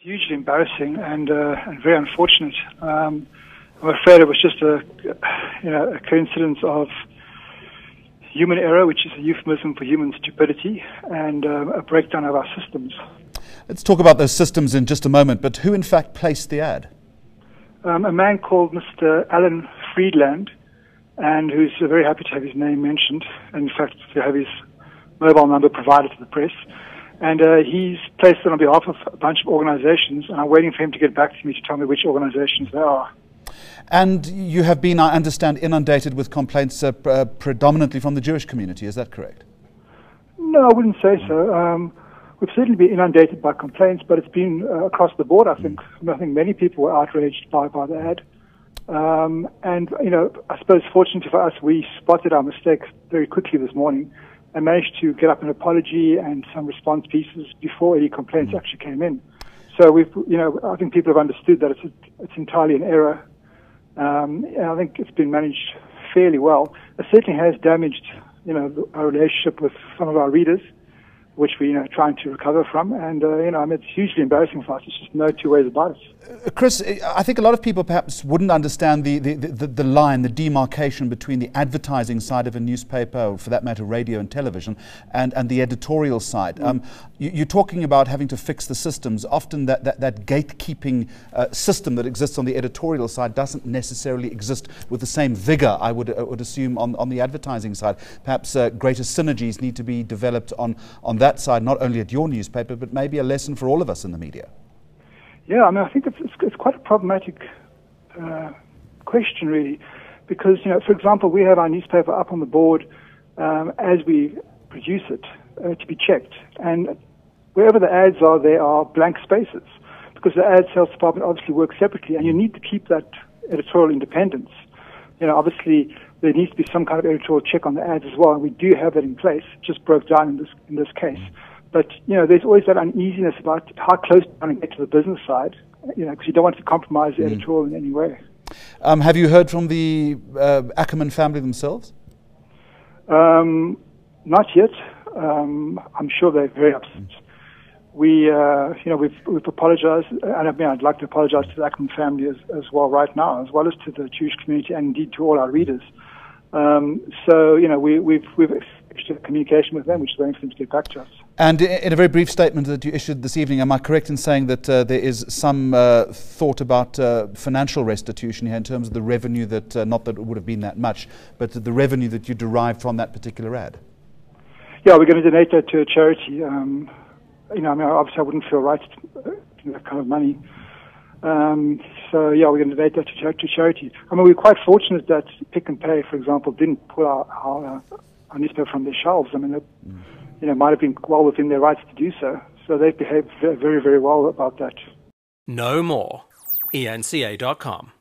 Hugely embarrassing and very unfortunate. I'm afraid it was just a coincidence of human error, which is a euphemism for human stupidity, and a breakdown of our systems. Let's talk about those systems in just a moment, but who in fact placed the ad? A man called Mr. Alan Friedland, and who's very happy to have his name mentioned, and in fact to have his mobile number provided to the press. And he's placed it on behalf of a bunch of organizations, and I'm waiting for him to get back to me to tell me which organizations they are. And you have been, I understand, inundated with complaints predominantly from the Jewish community, is that correct? No, I wouldn't say so. We've certainly been inundated by complaints, but it's been across the board, I think. I think many people were outraged by the ad. And, I suppose fortunately for us, we spotted our mistake very quickly this morning and managed to get up an apology and some response pieces before any complaints actually came in. So I think people have understood that it's entirely an error. And I think it's been managed fairly well. It certainly has damaged, our relationship with some of our readers, which we're trying to recover from. And, it's hugely embarrassing for us. There's just no two ways about it. Chris, I think a lot of people perhaps wouldn't understand the line, the demarcation between the advertising side of a newspaper, or for that matter, radio and television, and the editorial side. You're talking about having to fix the systems. Often that gatekeeping system that exists on the editorial side doesn't necessarily exist with the same vigor, I would assume, on the advertising side. Perhaps greater synergies need to be developed on that side, not only at your newspaper, but maybe a lesson for all of us in the media. Yeah, I think it's quite a problematic question, really, because, for example, we have our newspaper up on the board as we produce it to be checked, and wherever the ads are, there are blank spaces, because the ad sales department obviously works separately, and you need to keep that editorial independence. Obviously, there needs to be some kind of editorial check on the ads as well, and we do have that in place. It just broke down in this case. But, there's always that uneasiness about how close you want to get to the business side, because you don't want to compromise the editorial in any way. Have you heard from the Ackerman family themselves? Not yet. I'm sure they're very upset. We've apologized, and I'd like to apologize to the Ackerman family as well right now, as well as to the Jewish community and indeed to all our readers. We've exchanged communication with them, which is waiting for them to get back to us. And in a very brief statement that you issued this evening, am I correct in saying that there is some thought about financial restitution here in terms of the revenue that, not that it would have been that much, but the revenue that you derived from that particular ad? Yeah, we're going to donate that to a charity. Obviously I wouldn't feel right to that kind of money. We're going to donate that to charity. We're quite fortunate that Pick and Pay, for example, didn't pull our newspaper from their shelves. It might have been well within their rights to do so. So they've behaved very, very well about that. Know more. ENCA.com